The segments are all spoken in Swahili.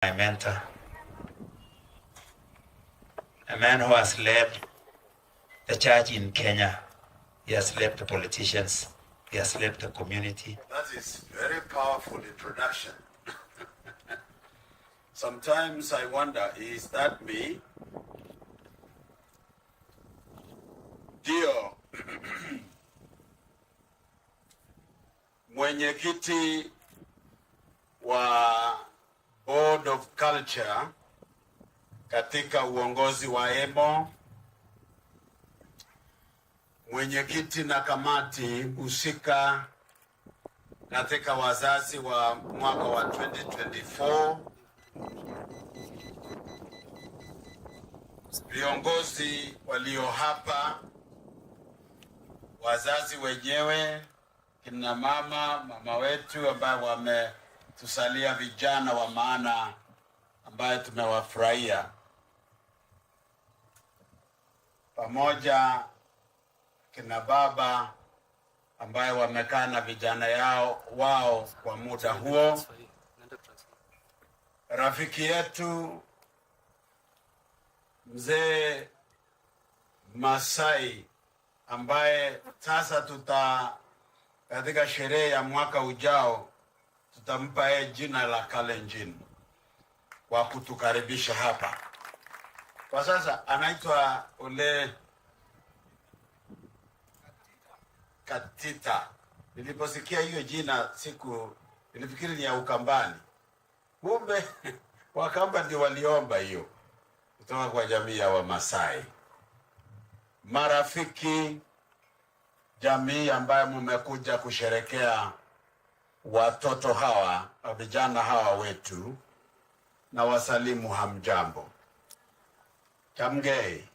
My mentor, a man who has led the church in Kenya. He has led the politicians. He has led the community. That is very powerful introduction. Sometimes I wonder, is that me? Ndio mwenyekiti wa Board of Culture katika uongozi wa EMO, mwenyekiti na kamati husika katika wazazi wa mwaka wa 2024, viongozi walio hapa, wazazi wenyewe, kina mama wetu ambao wametusalia vijana wa maana ambaye tumewafurahia, pamoja kina baba ambaye wamekaa na vijana wao kwa muda huo, rafiki yetu mzee Masai ambaye sasa katika sherehe ya mwaka ujao tutampa yeye jina la Kalenjin kwa kutukaribisha hapa. Kwa sasa anaitwa Ole Katita. Niliposikia hiyo jina nilifikiri ni ya Ukambani. Kumbe Wakamba ndio waliomba hiyo kutoka kwa jamii ya Wamasai. Marafiki, jamii ambayo mmekuja kusherekea watoto hawa, vijana hawa wetu, na wasalimu hamjambo. Kosgei.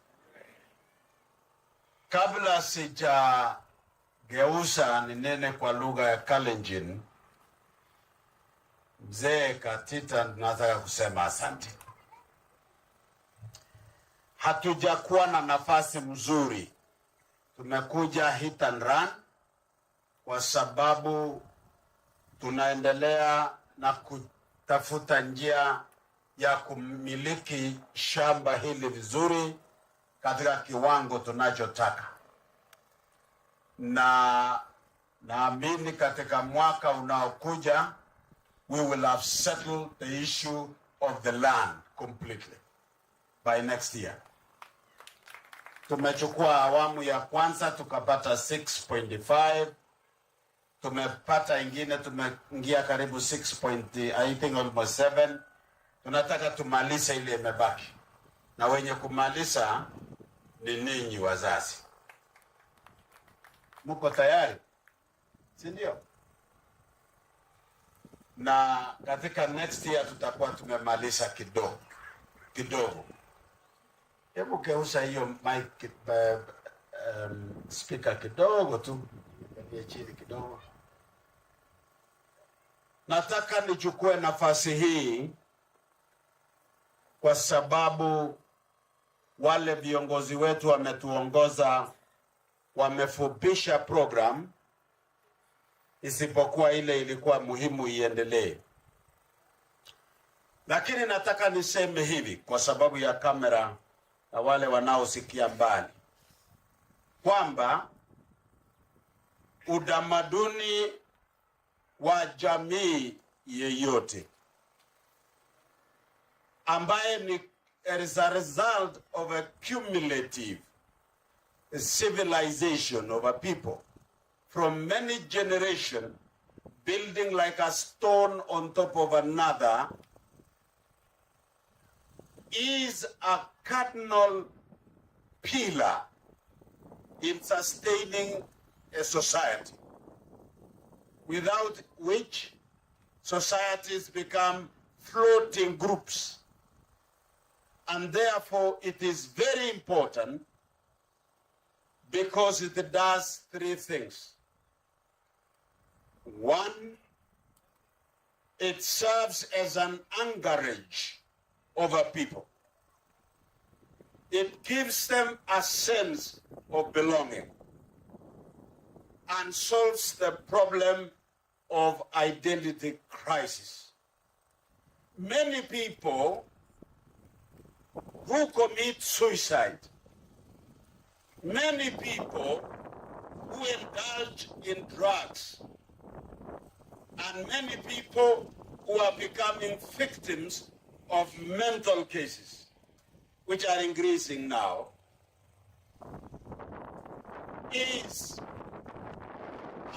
Kabla sijageuza ninene kwa lugha ya Kalenjin, mzee Katita, nataka kusema asante. Hatujakuwa na nafasi mzuri. Tumekuja hit and run kwa sababu tunaendelea na kutafuta njia ya kumiliki shamba hili vizuri katika kiwango tunachotaka. Na naamini katika mwaka unaokuja we will have settled the issue of the land completely by next year. Tumechukua awamu ya kwanza tukapata 6.5, tumepata ingine, tumeingia karibu 6. I think almost 7. Tunataka tumalize ile imebaki, na wenye kumaliza ni ninyi wazazi. Mko tayari, si ndio? Na katika next year tutakuwa tumemaliza kidogo. Hebu geuza hiyo mic speaker kidogo tu, ndio chini kidogo. Nataka nichukue nafasi hii kwa sababu wale viongozi wetu wametuongoza, wamefupisha program, isipokuwa ile ilikuwa muhimu iendelee. Lakini nataka niseme hivi kwa sababu ya kamera na wale wanaosikia mbali, kwamba utamaduni wa jamii yeyote ambaye ni as a result of a cumulative civilization of a people from many generations building like a stone on top of another is a cardinal pillar in sustaining a society, without which societies become floating groups. And therefore it is very important because it does 3 things. 1, it serves as an anchorage of a people. It gives them a sense of belonging and solves the problem of identity crisis. many people who commit suicide, many people who indulge in drugs, and many people who are becoming victims of mental cases, which are increasing now, is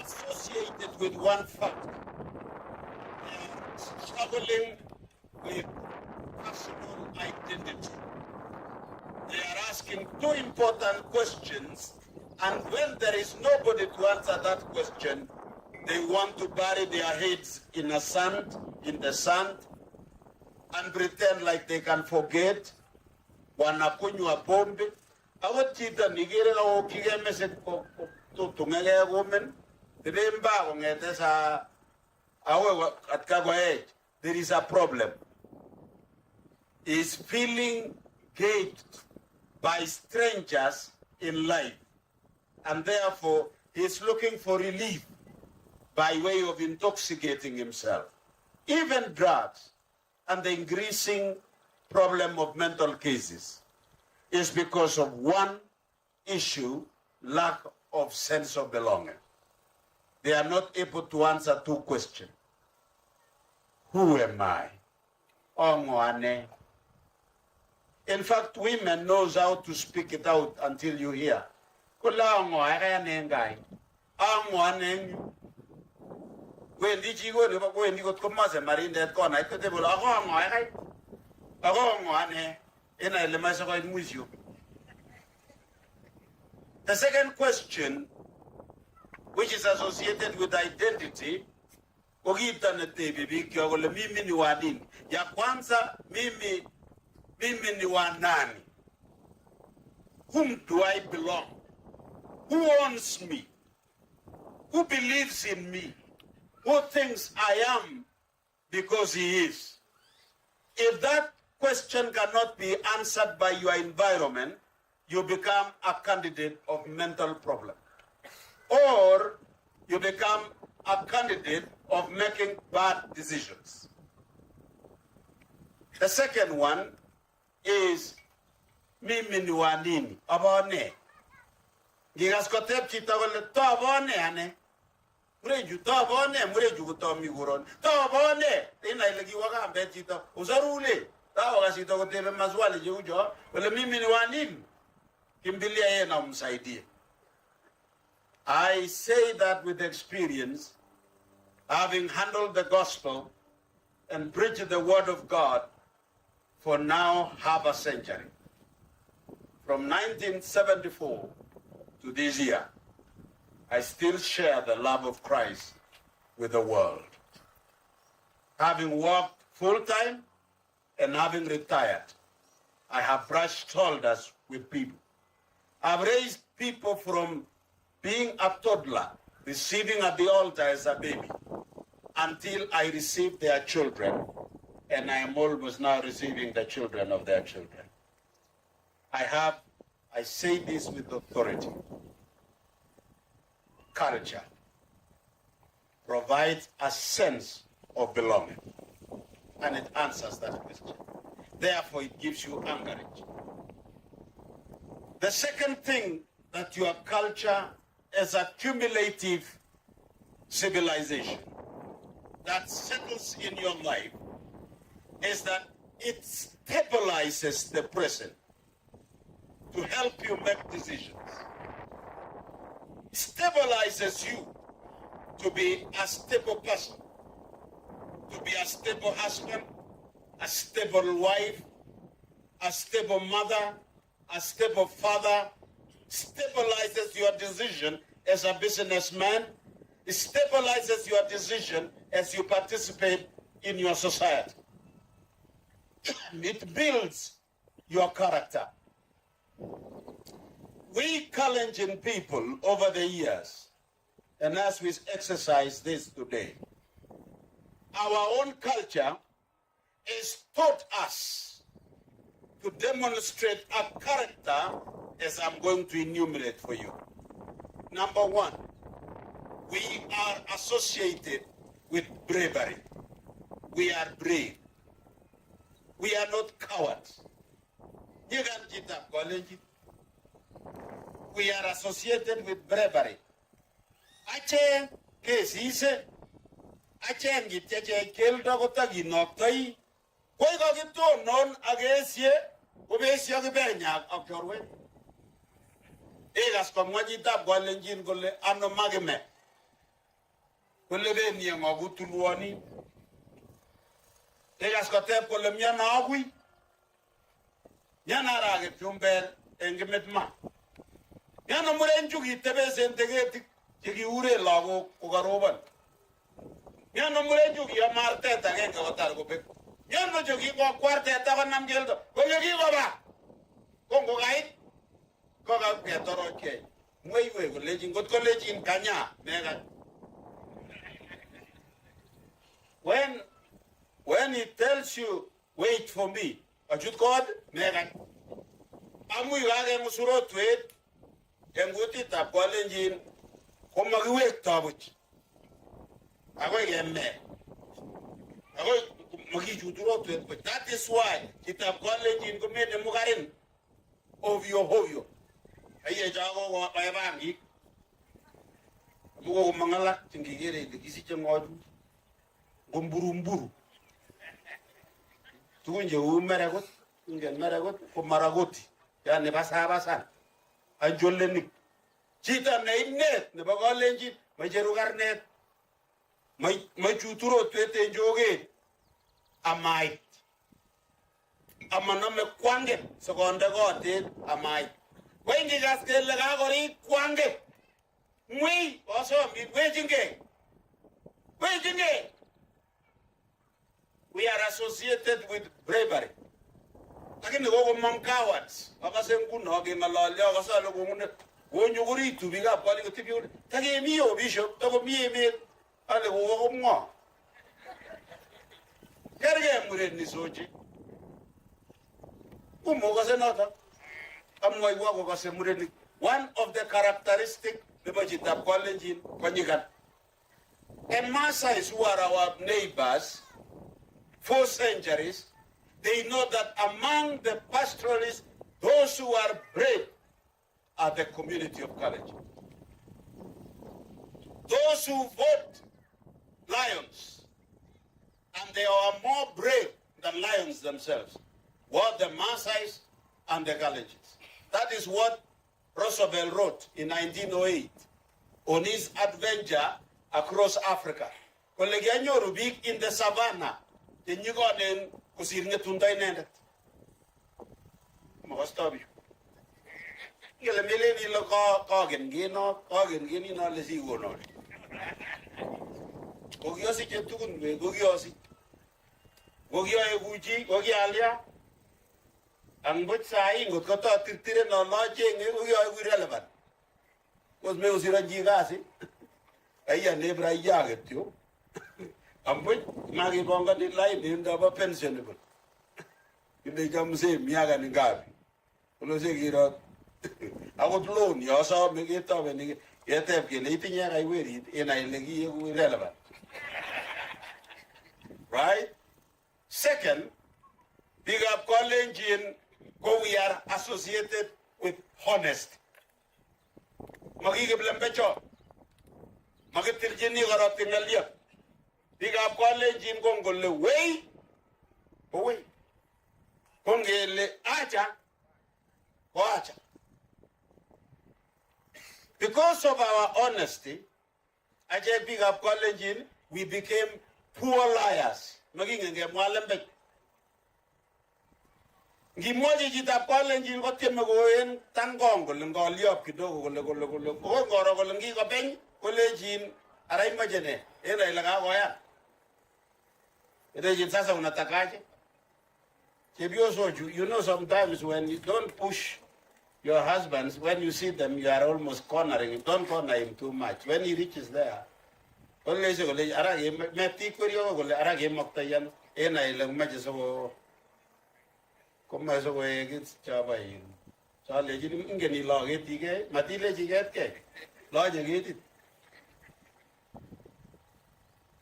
associated with one fact. They are struggling with personal identity. They are asking two important questions, and when there is nobody to answer that question, they want to bury their heads in the sand, and pretend like they can forget. Wanakunywa pombe. Awachita nigere ka okige message ko tungege women. Remember ngete sa awe at kagwae. There is a problem. He is feeling gated by strangers in life, and therefore he is looking for relief by way of intoxicating himself. Even drugs and the increasing problem of mental cases is because of one issue: lack of sense of belonging. They are not able to answer two questions. Who am I? Ongwane. In fact, women knows how to speak it out until you hear. Kula ongwane nengai. Ongwane. When did you go to when you got commas marine that corner? I could have a ongwane. In a lemasaka with you. The second question, which is associated with identity, mimi ni wa nini? Ya kwanza, mimi ni wa nani? Whom do I belong? Who owns me? Who believes in me? Who thinks I am because he is? If that question cannot be answered by your environment, you become a candidate of mental problem. Or you become a candidate of making bad decisions. The second one is mimi ni wa nini? Abone. Gigaskotep chitawale to abone ane. Mureju to abone, mureju kutomi guron. To abone. Ina ilagi waka ambe chita. Usarule. Ta wakasito kutebe maswali jujo. Wale mimi ni wa nini? Kimbilia yeye na umsaidie. I say that with experience, having handled the gospel and preached the word of God for now half a century. From 1974 to this year, I still share the love of Christ with the world. Having worked full-time and having retired, I have brushed shoulders with people. I've raised people from being a toddler, receiving at the altar as a baby, until I received their children, and I am almost now receiving the children of their children. I say this with authority. Culture provides a sense of belonging, and it answers that question. Therefore, it gives you anchorage. The second thing that your culture as a cumulative civilization that settles in your life is that it stabilizes the present to help you make decisions. Stabilizes you to be a stable person, to be a stable husband, a stable wife, a stable mother, a stable father. Stabilizes your decision as a businessman. It stabilizes your decision as you participate in your society. It builds your character. We Kalenjin people over the years, and as we exercise this today, our own culture has taught us to demonstrate a character as I'm going to enumerate for you. Number one, we are associated with bravery. We are brave. We are not cowards. You can get up college. We are associated with bravery. Achen kesise achen gitche keldo kotagi noktoi koi ko gito non agesie obesia gebenya akorwe egas komwa jita gwalenjin gole ano mageme gole be ni ngogutuluani egas kotep gole miana agui yana rage tumber engemetma yana murenju gitebe sentegeti Jigi ure lago kogaroban. Yano murenju ya marte tage kawatar ko pek. Yano jogi ko kwarte ta ko nam geldo. Ko jogi ko ba. Kongo gai. Ko ga petoro ke. Moi ko lejin got ko lejin kanya nega. When he tells you wait for me, ajut kod nega. Amu yage musuro tweet. Enguti ta ko lejin Koma giwek tabuch. Ako yemme. Ako magi juturo to it. That is why kita college in kumene mugarin ovyo. Aye jago wa paybangi. Mugo mangala tingigere dikisi chengodu. Gumburumburu. Tukunje umeragot, ingen meragot kumaragoti. Yani basa. Anjolenik. Chita na inet ne bagolenji majerugar net mai chuturo twete joge amai amana me kwange sekonde gote amai wengi gaske laga gori kwange mwi oso mi wejinge we are associated with bravery lakini gogo mankawards akasengu noge malale akasalo gumune Wonyuguri to be up, calling a tribute. Take me, O Bishop, Togo me, and the war more. Carry Murid Nisoji. Umogas another. One of the characteristics the budget of college in Konyigan. And Maasais who are our neighbors for centuries, they know that among the pastoralists, those who are brave are the community of college. Those who vote lions, and they are more brave than lions themselves, were the Maasais and the Galajies. That is what Roosevelt wrote in 1908 on his adventure across Africa. Koleganyo Rubik in the savannah, the Nugonen Kusirne Tundainendet. Mostobi. Yele mileni lo kagen gini no le sigo no. Gogiosi chetukun be gogiosi. Gogio e guji, gogi alia. Ang but sai ngot kota tirtire no lodging gogio e relevant. Was me usira jigasi. Aya nebra yaget yo. Ang but magi bonga ni life ni ndaba pensionable. Inde jamse miaga ni gabi. Ulo se gira I would loan you also make it up and yet eating I will eat and I will relevant. Right? Second, big up college in go we are associated with honesty. Magigi Blambecho. Magatirjini or Tingalia. Big up college in Gongole way. Away. Gongele Aja. Watch. Because of our honesty, I just big up college in, we became poor liars. Magingenge mwalembe. Ngimoji jita college in kote megoen tangongo ngoliop kidogo gole. Ngoro gole ngi ko ben college in arai majene. Era ilaga goya. Ere jita unatakaje? You know sometimes when you don't push your husbands, when you see them, you are almost cornering him. Don't corner him too much. When he reaches there, only say, "Aragi, me tikuri ogo, aragi moktayan, ena ilang majes ogo, kuma ogo egit chabayin." So legit ingeni logit tige, mati legit ke, logit it.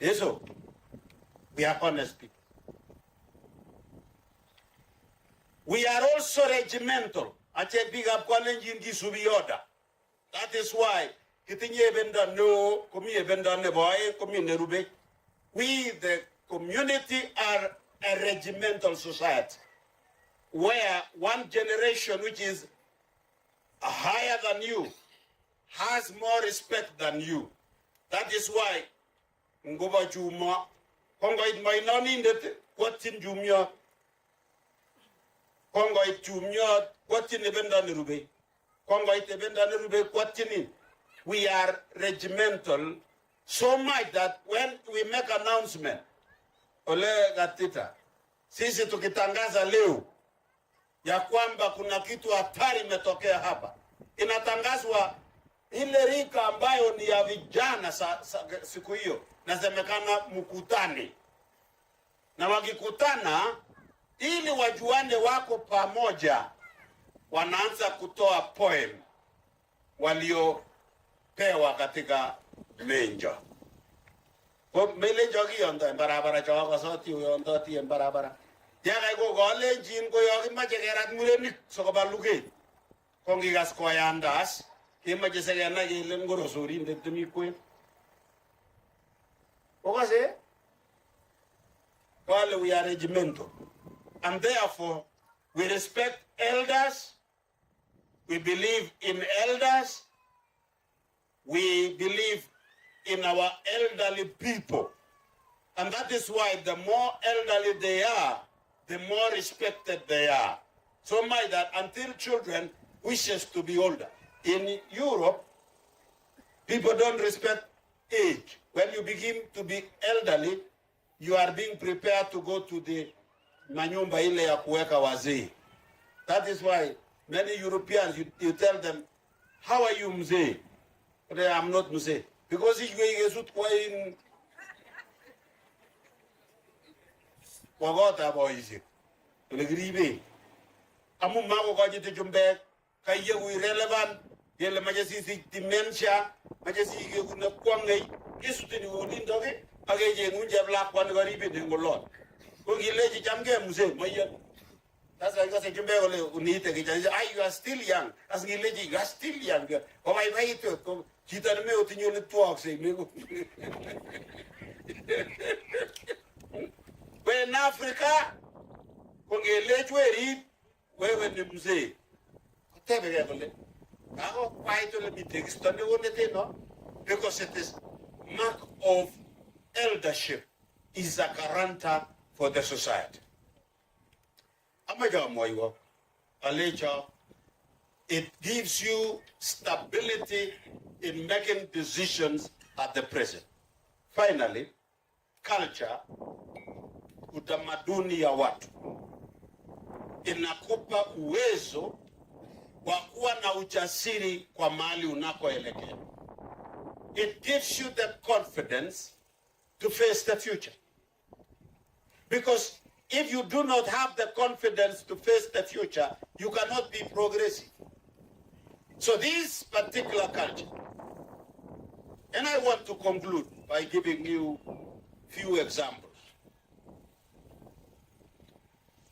Eso, we are honest people. We are also regimental. Ache big up Kalenjin Gisubi order. That is why kitinye benda no, komi benda ne boy, komi ne rube. We, the community, are a regimental society, where one generation which is higher than you has more respect than you. That is why Ngoba Juma, Kongo it might not need it, what's in Jumia, Kongo it Jumia, what's in the Benda Nirube, Kongo it Benda Nirube, what's in it. We are regimental so much that when we make announcement, ole gatita, sisi tukitangaza leo ya kwamba kuna kitu hatari imetokea hapa, inatangazwa ile rika ambayo ni ya vijana siku hiyo, nasemekana mkutane. Na wakikutana ili wajuane wako pamoja, wanaanza kutoa poem waliopewa katika menjo. Kwa melenjo kiyonda barabara chawa soti uyonda ti barabara. Yaga go gole jin go yogi majegerat murenik sokobaluge. Kongi gas koyandas kema jesegana yelen go rosori ndetumi kwe. Okase while we are regimental, and therefore we respect elders, we believe in elders, we believe in our elderly people. And that is why the more elderly they are, the more respected they are. So much that until children wishes to be older. In Europe, people don't respect age. When you begin to be elderly, you are being prepared to go to the manyumba ile ya kuweka wazee. That is why many Europeans, you tell them, how are you mzee? I'm not mzee. Because he is in Wagota boys. To the grieve. Amu mago gajite jumbe, kaye we relevant, yele majesi dementia, majesi guna kwangay, isutini wudin doge, agaje ngunja black one garibe dingolot. Kogileji jamge muse, maya. That's why I say jumbe ole unite kijaji. You are still young. As gileji, you are still young. Oh my wait to Kita me utinyo le tuak se me. When Africa, when you let you eat, when you muse, tebe gavole. Ako why to let me take stand on the no? Because it is mark of eldership is a guarantor for the society. Amaja moiwa, alecha. It gives you stability in making decisions at the present. Finally, culture, utamaduni ya watu, inakupa uwezo wa kuwa na ujasiri kwa mahali unakoelekea. It gives you the confidence to face the future. Because if you do not have the confidence to face the future, you cannot be progressive. So this particular culture, and I want to conclude by giving you few examples.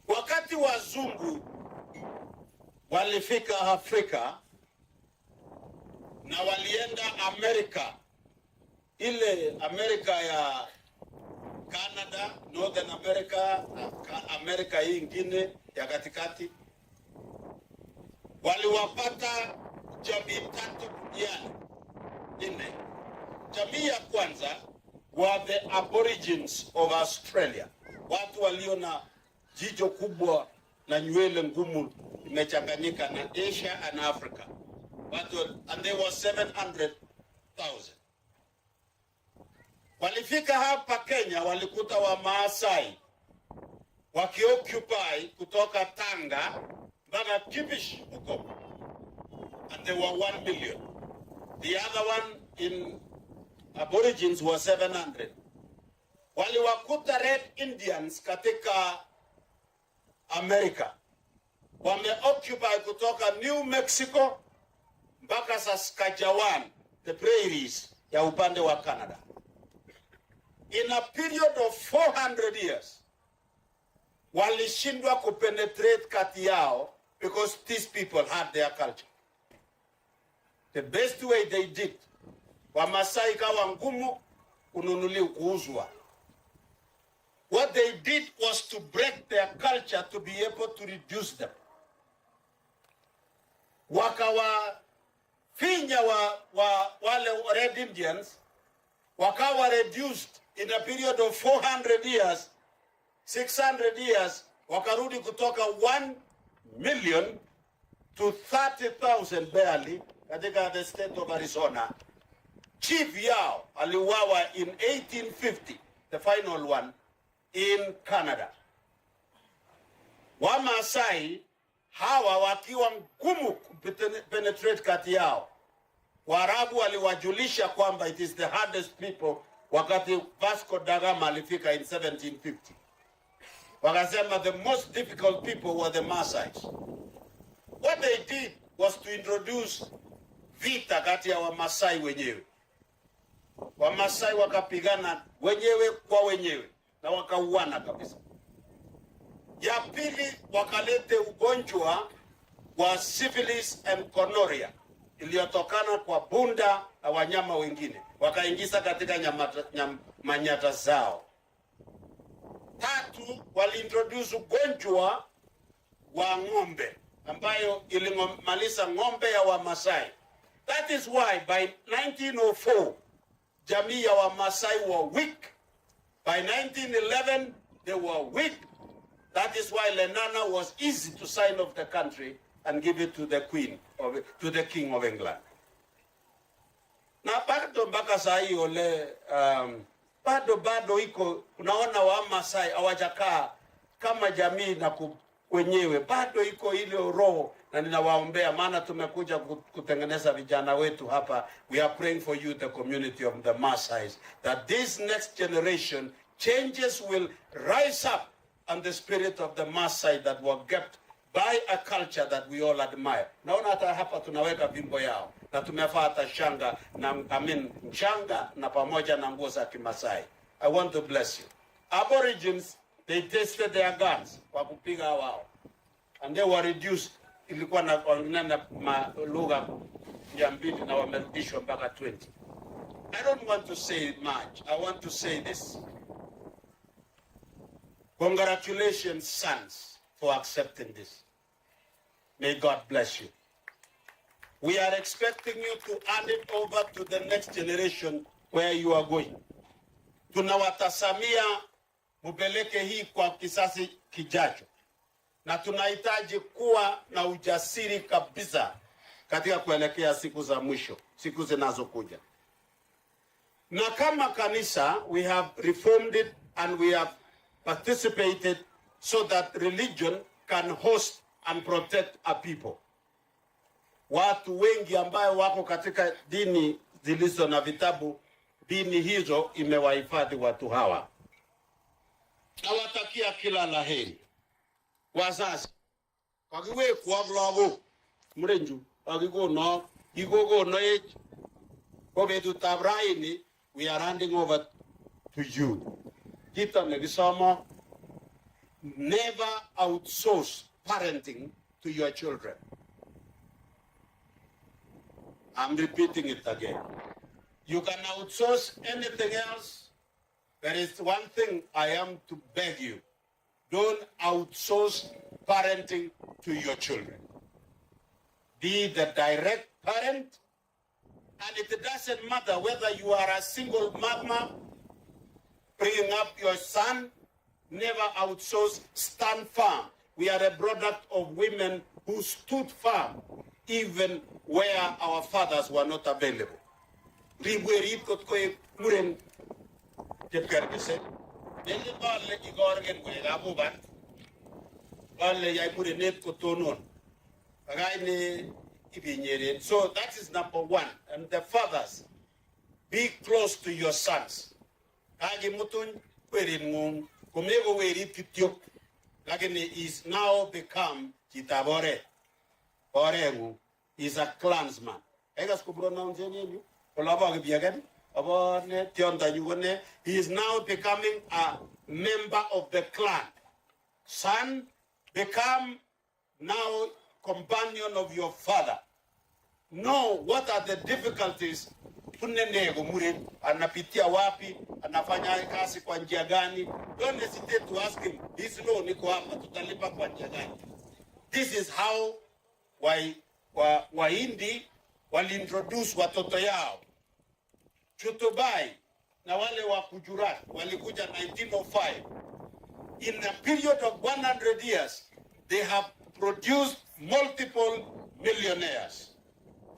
Wakati wazungu walifika Afrika na walienda Amerika, ile Amerika ya Canada, Northern America, Amerika hii ingine ya katikati, waliwapata jamii tatu duniani nne. Jamii ya kwanza were the Aborigines of Australia, watu walio na jicho kubwa na nywele ngumu imechanganyika na Asia and Africa. And there was 700,000. Walifika hapa Kenya, walikuta wa Maasai wakioccupy kutoka Tanga mpaka Kibish huko, and they were 1 million. The other one in Aborigines were 700. Waliwakuta Red Indians katika America, wameoccupy kutoka New Mexico mpaka Saskatchewan, the prairies ya upande wa Canada. In a period of 400 years, walishindwa kupenetrate kati yao because these people had their culture. The best way they did, Wamasai kawa ngumu kununuliwa kuuzwa. What they did was to break their culture to be able to reduce them. Wakawa finya wale Red Indians, wakawa reduced in a period of 400 years, 600 years, wakarudi kutoka 1 million to 30,000 barely katika the state of Arizona. Chief yao aliuawa in 1850, the final one, in Canada. Wamasai hawa wakiwa ngumu penetrate kati yao, Waarabu waliwajulisha kwamba it is the hardest people wakati Vasco da Gama alifika in 1750. Wakasema the most difficult people were the Maasais. What they did was to introduce vita kati ya Wamasai wenyewe. Wamasai wakapigana wenyewe kwa wenyewe na wakauana kabisa. Ya pili, wakalete ugonjwa wa syphilis and gonorrhea iliyotokana kwa bunda na wanyama wengine, wakaingiza katika manyata zao. Tatu, waliintroduce ugonjwa wa ng'ombe ambayo ilimaliza ng'ombe ya Wamasai. That is why by 1904 jamii ya Wamasai were weak. By 1911 they were weak. That is why Lenana was easy to sign off the country and give it to the Queen, to the King of England. Na bado mpaka saa hii ole bado iko, unaona Wamasai hawajakaa kama jamii na wenyewe, bado iko ile roho, na ninawaombea maana tumekuja kutengeneza vijana wetu hapa. We are praying for you, the community of the Maasais, that this next generation changes will rise up and the spirit of the Maasai that were kept by a culture that we all admire. Naona hata hapa tunaweka bimbo yao na tumefaa hata shanga na shanga na pamoja na nguo za Kimasai. I want to bless you. Aborigines, they tested their guns kwa kupiga wao, and they were reduced. Ilikuwa na lugha 200 na wamerudishwa mpaka 20. I don't want to say much. I want to say this. Congratulations, sons, for accepting this. May God bless you. We are expecting you to hand it over to the next generation where you are going. Tunawatasamia mupeleke hii kwa kisasi kijacho. Na tunahitaji kuwa na ujasiri kabisa katika kuelekea siku za mwisho, siku zinazokuja. Na kama kanisa, we have reformed it and we have participated so that religion can host and protect a people. Watu wengi ambayo wako katika dini zilizo na vitabu, dini hizo imewahifadhi watu hawa. Nawatakia kila laheri. Wazazi, kagiwe kwa blago, mrenju, kagigo no, igogo no age, kobetu tabraini, we are handing over to you. Kita negisama, never outsource parenting to your children. I'm repeating it again. You can outsource anything else. There is one thing I am to beg you. Don't outsource parenting to your children. Be the direct parent, and it doesn't matter whether you are a single mama bringing up your son. Never outsource, stand firm. We are a product of women who stood firm even where our fathers were not available. So that is number one. And the fathers, be close to your sons. Lakini is now become Kitabore. Oregu is a clansman. Egas ko pronounce nini? Olaba ke biagan. Abone tionta yugone. He is now becoming a member of the clan. Son, become now companion of your father. Know what are the difficulties. Tunenego mure anapitia wapi, anafanya kazi kwa njia gani. Don't hesitate to ask him, this law niko hapa, tutalipa kwa njia gani. This is how Wahindi waliintroduce watoto yao. Chutubai na wale wa Gujarat walikuja 1905. In a period of 100 years, they have produced multiple millionaires.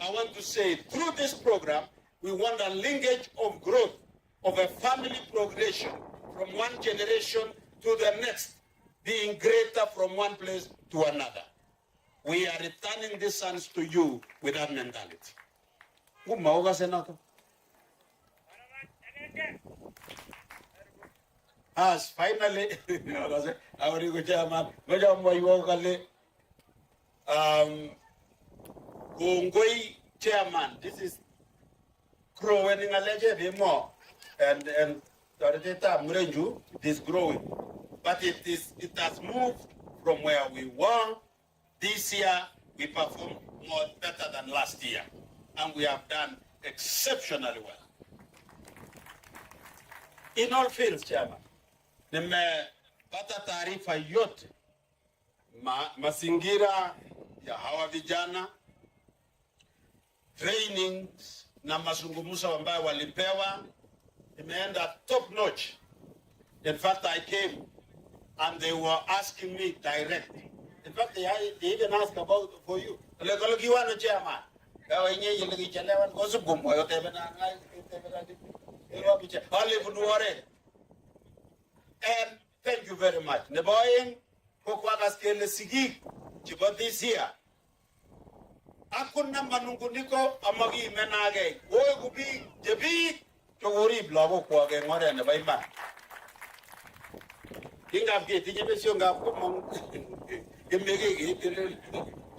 I want to say, through this program, we want a linkage of growth, of a family progression from one generation to the next, being greater from one place to another. We are returning these sons to you with that mentality. As finally, Kosgei chairman, this is growing in a legend more, and it is growing, but it has moved from where we were. This year we performed more better than last year, and we have done exceptionally well. In all fields, chairman, nimepata taarifa yote mazingira ya hawa vijana, trainings na mazungumzo ambayo walipewa imeenda top notch. In fact, I came and they were asking me directly. In fact, they even asked about for you. Lekologiwano chairman. Kawa inye yelegichelewan kosu gumo yote bena ngai elo biche. Olive Nuore. And thank you very much. Neboying kokwa kaskele sigi chibo this year. Akuna manunguniko amagi menage. Oy gubi jebi chogori blago kwa ge ngore ne baima. Kinga bge tinye sio ngapko mong gemege ge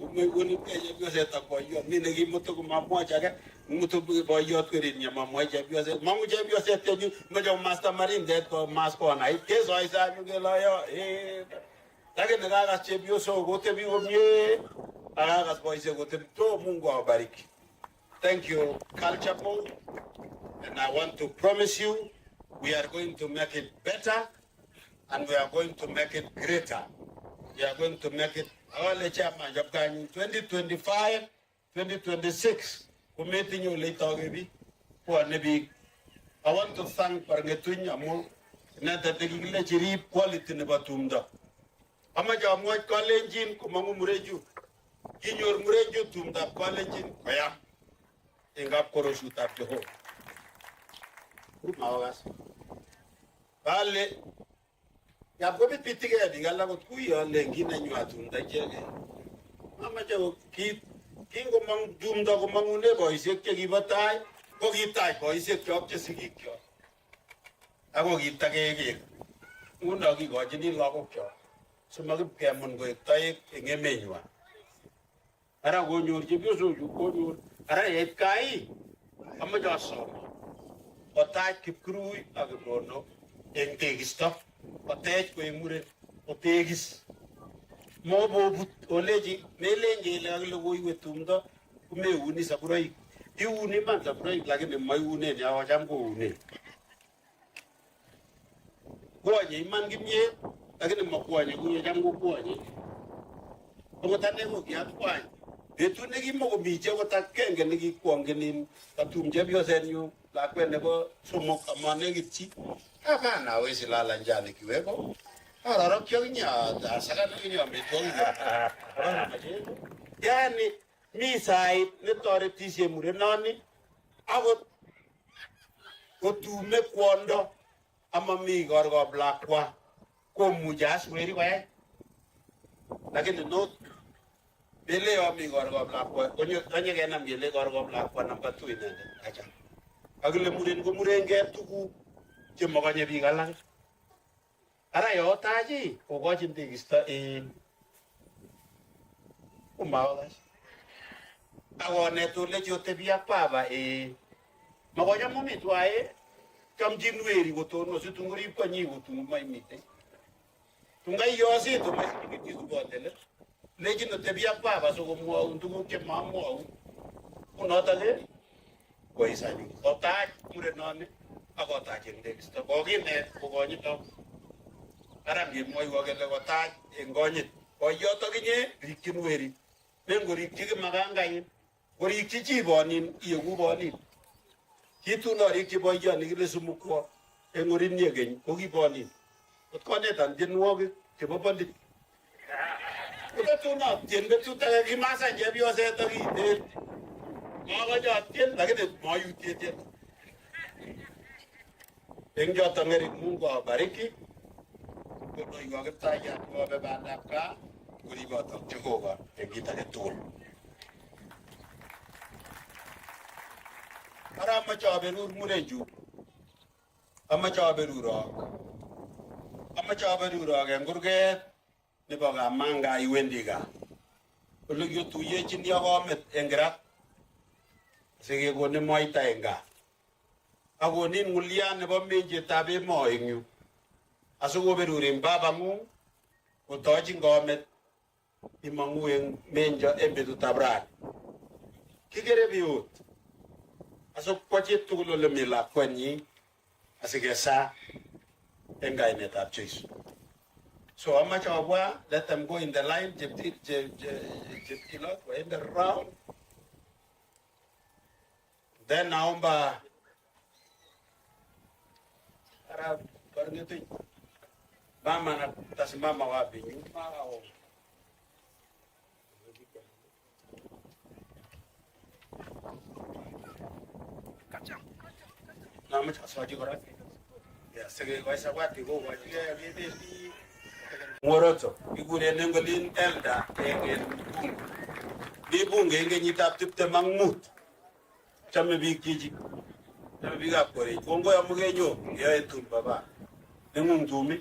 umegoni peje biose takwa mine gi moto kuma moja ke moto boyo tweri nya mamwa je biose mamu je biose tenyu moja master marine de to masko na ikezo isa ngelo yo take negaga che bioso gote bi omie agagas boise gote to Mungu awabariki. Thank you, Culture Board, and I want to promise you we are going to make it better and we are going to make it greater. We are going to make it all the chairman of 2025, 2026. Committee you later maybe for nebi. I want to thank Parngetunya Mo Nata the quality never Tumdo. Amaja Moit College Kumamu Mureju. In your Mureju Tumda College in Koyam. In Gapkoro shoot up the hole. Vale. Ya gobe pitige digala ko kuyo lengi na nyatunda jege mama jago kingo mang dumda ko mangune boy sek ke gibatai ko gitai boy sek chok che sigi kyo ako gitage ge ngunda gi go jini lago kyo sumagi pemon go tai ngemenywa ara go nyor je bioso ju ko nyor ara et kai amma jaso otai kipkrui agbono engtegista Patek ko imure otegis mobo but oleji melenje laglo go iwe Tumdo kume uni saburai iuni man saburai lakini mai une ni awajam go une goje man gimye lakini makwaje go jam go goje ko tane go ya kwai betu ne gimo go bije go takenge ne gi kwonge ni tatumje bio senyu la kwende go sumo kamane gichi Hapana wezi lala njani kiweko. Aro kyonya asaka nyo metongo. Yani mi sai ne tore tise mure nani. Ago otume kwondo ama mi gorgo blakwa ko mujas weri kwa. Lakini no bele o mi gorgo blakwa. Konyo kanye gena bele gorgo blakwa namba 2 inende. Acha. Agile muren go murenge tuku Jemoganya bigalang. Ara yo taji, ko jinti gista umawas. Awo neto le jote biya paba Magonya momitwa kam jinweri goto no situnguri panyi goto mai mite. Tungai yosi to masikiti subotele. Leji no tebia baba so kumwa undugu ke mamwa. Unota le koisani. Kota mure none akota jende kisto. Kogine kogonyito. Aram ye moy wogele kota engonyit. Koyoto kinye rikinweri. Nengori kige maganga yin. Gori kichi bonin iyogu bonin. Kitu nori kiboyo ni kile sumukwa. Engori nyegen kogi bonin. Kone tan jenwogi chebo pandit. Tuna tiende tuta kimasa jebio se to gite. Maga ja tien lakini mayu tie. Engjo tangeri Mungu awabariki. Kono iwa ketaya kwa bebanda ka kuliba to Jehova engita ketul. Ara macha berur mureju. Amacha beruro. Amacha beruro ngurge ne baga manga iwendiga. Ulu tu ye chini agomet engra. Sege go ne moita enga. Ago nin ngulia ne ba menje tabe mo enyu. Asugo berurim baba mu o toji ngomet imangu en menja embedu tabrat. Kigere biut. Aso kwache tulo le mila kwenyi asige sa enga inetab Jesu. So how much of what? Let them go in the line, in the round. Then naomba ara barngeti mama na tasimama wapi nyuma au na mcha swaji kora ya sege kwa sababu go kwa ile Moroto, igure nengolin elda egen bunga. Di bunga egen nyitap tipte mangmut. Chame big kiji. Chame big apore. Kongo ya mugenyo ya etum baba. Nengung tumi.